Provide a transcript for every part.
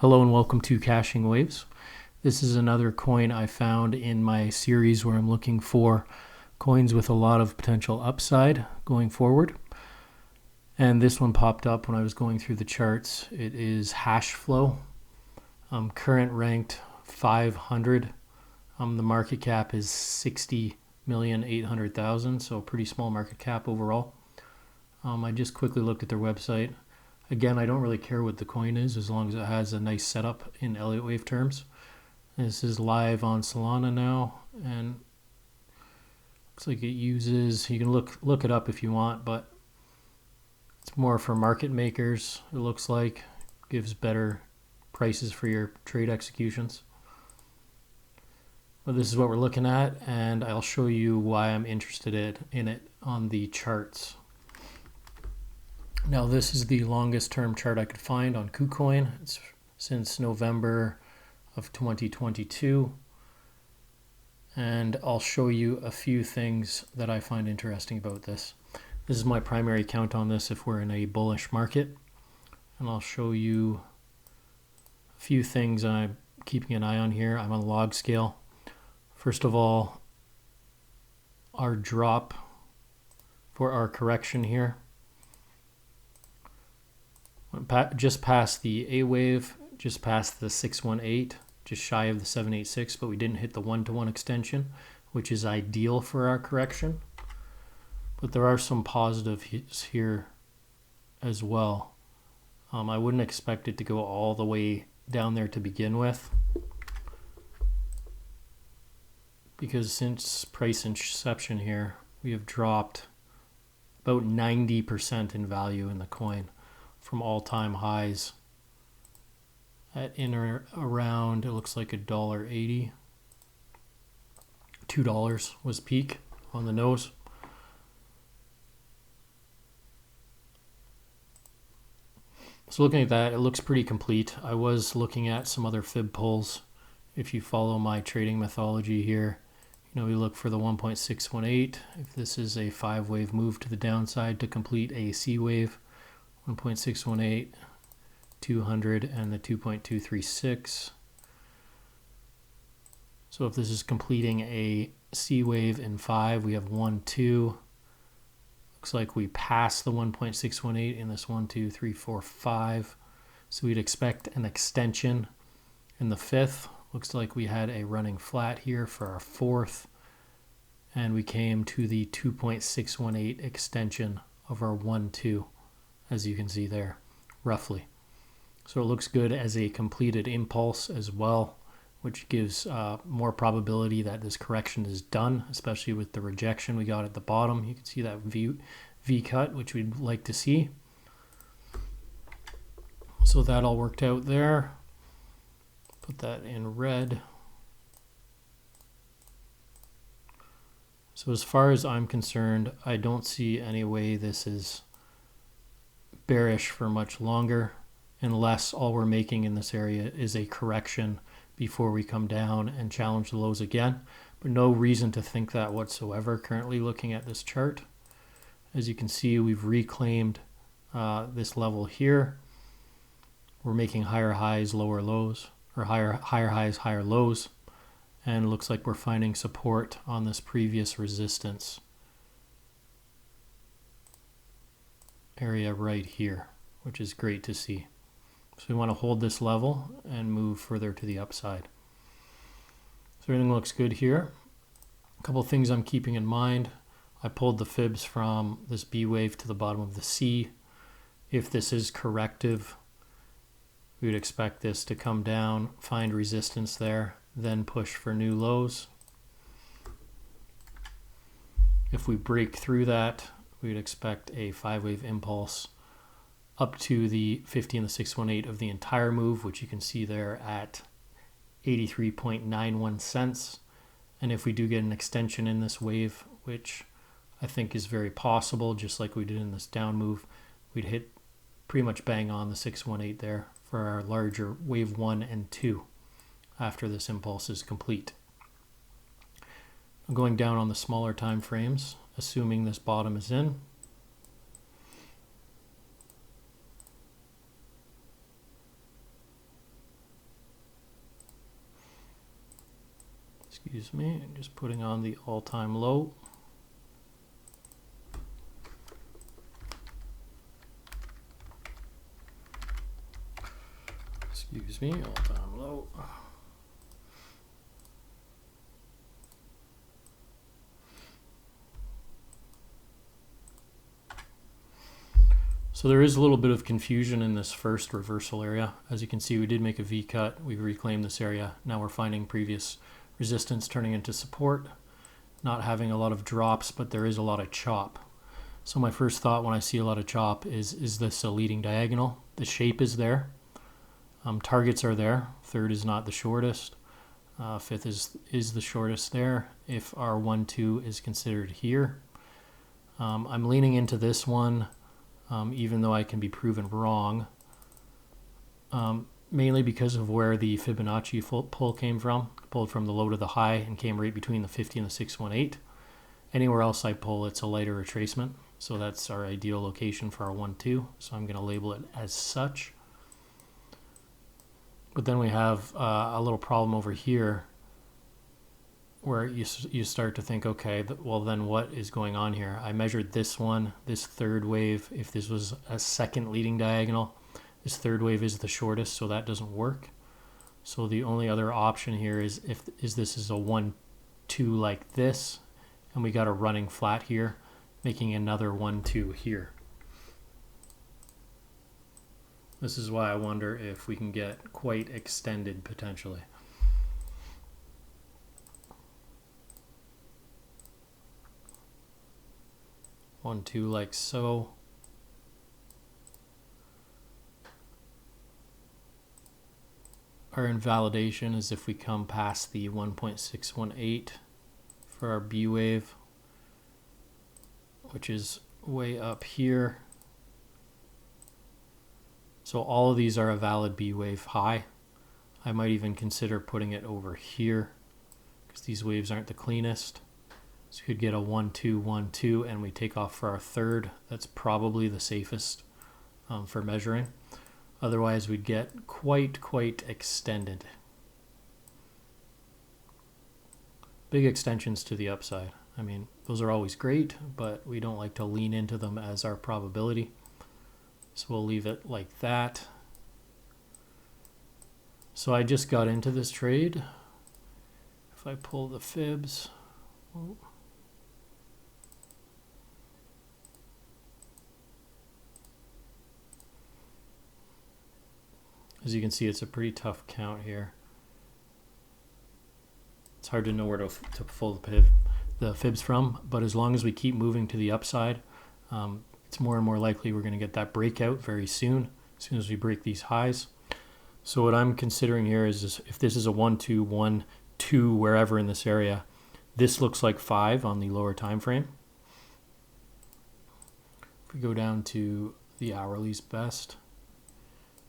Hello and welcome to Caching Waves. This is another coin I found in my series where I'm looking for coins with a lot of potential upside going forward. And this one popped up when I was going through the charts. It is Hashflow. Current ranked 500. The market cap is 60,800,000, so a pretty small market cap overall. I just quickly looked at their website. Again, I don't really care what the coin is as long as it has a nice setup in Elliott Wave terms. This is live on Solana now, and looks like it uses, you can look it up if you want, but it's more for market makers, it looks like. Gives better prices for your trade executions. But this is what we're looking at, and I'll show you why I'm interested in it on the charts. Now this is the longest term chart I could find on KuCoin. It's since November of 2022. And I'll show you a few things that I find interesting about this. This is my primary count on this if we're in a bullish market. And I'll show you a few things I'm keeping an eye on here. I'm on log scale. First of all, our drop for our correction here. Just past the A wave, just past the 618, just shy of the 786, but we didn't hit the one-to-one extension, which is ideal for our correction. But there are some positives here as well. I wouldn't expect it to go all the way down there to begin with, because since price inception here, we have dropped about 90% in value in the coin, from all-time highs at in or around, it looks like $1.80. $2 was peak on the nose. So looking at that, it looks pretty complete. I was looking at some other fib pulls. If you follow my trading methodology here, we look for the 1.618. If this is a 5-wave move to the downside to complete a C wave, 1.618, 200, and the 2.236. So if this is completing a C wave in 5, we have 1, 2. Looks like we passed the 1.618 in this 1, 2, 3, 4, 5. So we'd expect an extension in the 5th. Looks like we had a running flat here for our 4th. And we came to the 2.618 extension of our 1, 2. As you can see there, roughly. So it looks good as a completed impulse as well, which gives more probability that this correction is done, especially with the rejection we got at the bottom. You can see that V cut, which we'd like to see. So that all worked out there. Put that in red. So as far as I'm concerned, I don't see any way this is bearish for much longer, unless all we're making in this area is a correction before we come down and challenge the lows again. But no reason to think that whatsoever currently looking at this chart. As you can see, we've reclaimed this level here. We're making higher highs, lower lows, or higher highs, higher lows, and it looks like we're finding support on this previous resistance area right here, which is great to see. So we want to hold this level and move further to the upside. So everything looks good here. A couple of things I'm keeping in mind. I pulled the fibs from this B wave to the bottom of the C. If this is corrective, we would expect this to come down, find resistance there, then push for new lows. If we break through that, we'd expect a 5-wave impulse up to the 50 and the 618 of the entire move, which you can see there at 83.91 cents. And if we do get an extension in this wave, which I think is very possible, just like we did in this down move, we'd hit pretty much bang on the 618 there for our larger wave 1 and 2 after this impulse is complete. I'm going down on the smaller time frames, assuming this bottom is in. excuse me, just putting on the all-time low. Excuse me, all-time low. So there is a little bit of confusion in this first reversal area. As you can see, we did make a V cut. We reclaimed this area. Now we're finding previous resistance turning into support, not having a lot of drops, but there is a lot of chop. So my first thought when I see a lot of chop is this a leading diagonal? The shape is there. Targets are there. Third is not the shortest. Fifth is the shortest there. If our 1-2 is considered here. I'm leaning into this one. Even though I can be proven wrong, mainly because of where the Fibonacci pull came from. Pulled from the low to the high and came right between the 50 and the 618. Anywhere else I pull, it's a lighter retracement. So that's our ideal location for our 1-2. So I'm going to label it as such. But then we have a little problem over here where you start to think, okay, well then what is going on here? I measured this one, this third wave. If this was a second leading diagonal, this third wave is the shortest, so that doesn't work. So the only other option here is if this is a 1-2 like this, and we got a running flat here, making another 1-2 here. This is why I wonder if we can get quite extended potentially. One, two, like so. Our invalidation is if we come past the 1.618 for our B wave, which is way up here. So all of these are a valid B wave high. I might even consider putting it over here because these waves aren't the cleanest. So we could get a 1-2, 1-2, and we take off for our third. That's probably the safest for measuring. Otherwise, we'd get quite extended. Big extensions to the upside. I mean, those are always great, but we don't like to lean into them as our probability. So we'll leave it like that. So I just got into this trade. If I pull the fibs, oh. As you can see, it's a pretty tough count here. It's hard to know where to pull the fibs from, but as long as we keep moving to the upside, it's more and more likely we're going to get that breakout very soon as we break these highs. So what I'm considering here is if this is a 1-2, 1-2, wherever in this area, this looks like 5 on the lower time frame. If we go down to the hourly's best,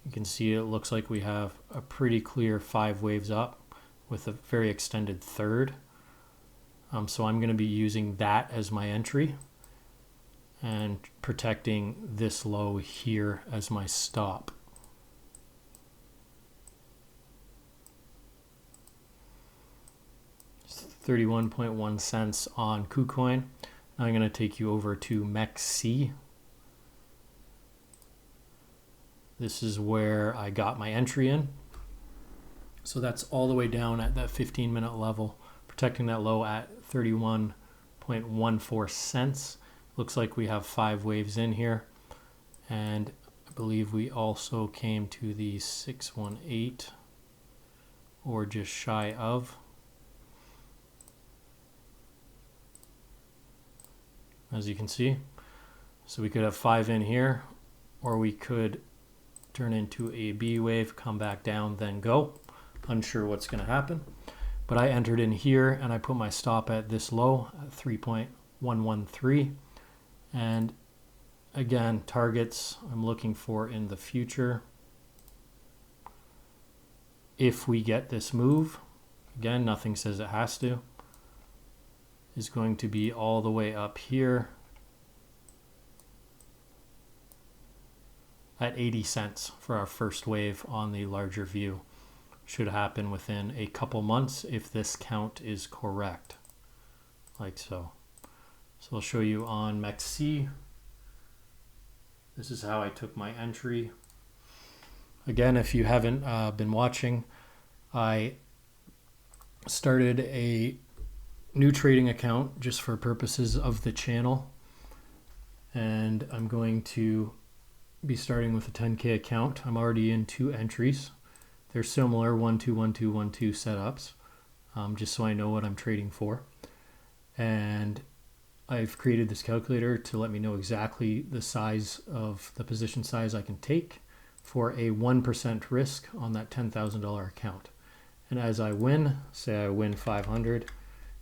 you can see it looks like we have a pretty clear 5 waves up with a very extended third. So I'm going to be using that as my entry and protecting this low here as my stop. It's 31.1 cents on KuCoin. Now I'm going to take you over to MEXC. This is where I got my entry in. So that's all the way down at that 15-minute level, protecting that low at 31.14 cents. Looks like we have 5 waves in here. And I believe we also came to the 618 or just shy of. As you can see. So we could have 5 in here, or we could turn into a B wave, come back down, then go. Unsure what's going to happen. But I entered in here and I put my stop at this low at 3.113. And again, targets I'm looking for in the future. If we get this move, again, nothing says it has to, is going to be all the way up here at 80 cents for our first wave on the larger view. should happen within a couple months if this count is correct, like so. So I'll show you on MEXC. This is how I took my entry. Again, if you haven't been watching, I started a new trading account just for purposes of the channel. And I'm going to be starting with a 10K account. I'm already in 2 entries. They're similar 1, 2, 1, 2, 1, 2 setups, just so I know what I'm trading for. And I've created this calculator to let me know exactly the size of the position size I can take for a 1% risk on that $10,000 account. And as I win, say I win 500,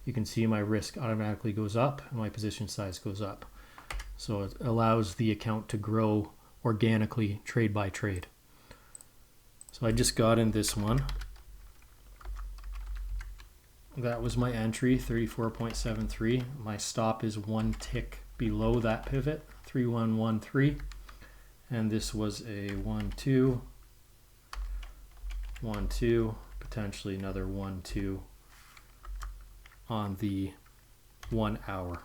you can see my risk automatically goes up and my position size goes up. So it allows the account to grow organically trade by trade. So I just got in this one. That was my entry, 34.73. My stop is 1 tick below that pivot, 3113. And this was a 1, 2, 1, 2, potentially another 1, 2 on the 1 hour.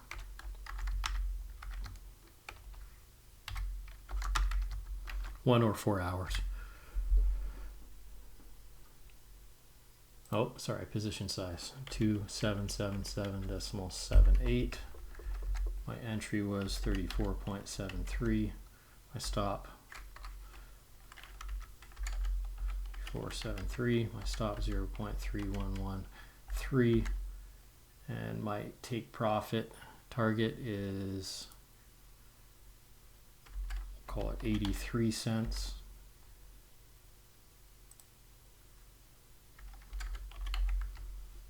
One or 4 hours. Oh, sorry, position size 2777.78. My entry was 34.73. My stop 473. My stop 0.3113. And my take profit target is, call it 83 cents.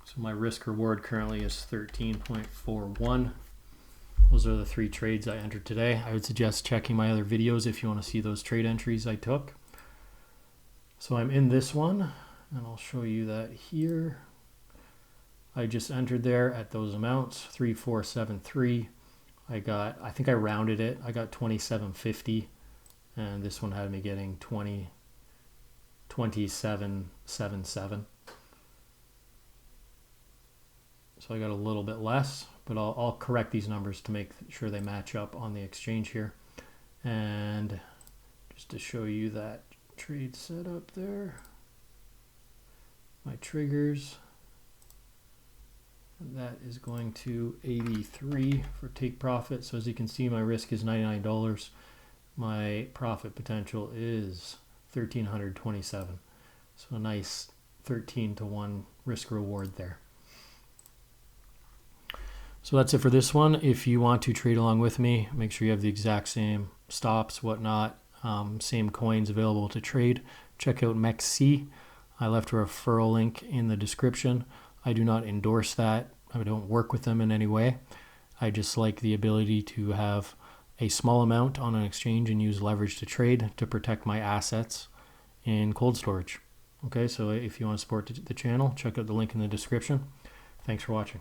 So my risk reward currently is 13.41. Those are the 3 trades I entered today. I would suggest checking my other videos if you want to see those trade entries I took. So I'm in this one, and I'll show you that here. I just entered there at those amounts, 3473. I think I rounded it. I got 2750, and this one had me getting 2777. So I got a little bit less, but I'll correct these numbers to make sure they match up on the exchange here. And just to show you that trade setup there, my triggers, that is going to 83 for take profit. So as you can see, my risk is $99. My profit potential is 1,327. So a nice 13-to-1 risk reward there. So that's it for this one. If you want to trade along with me, make sure you have the exact same stops, whatnot, same coins available to trade. Check out MEXC. I left a referral link in the description. I do not endorse that. I don't work with them in any way. I just like the ability to have a small amount on an exchange and use leverage to trade to protect my assets in cold storage. Okay, so if you want to support the channel, check out the link in the description. Thanks for watching.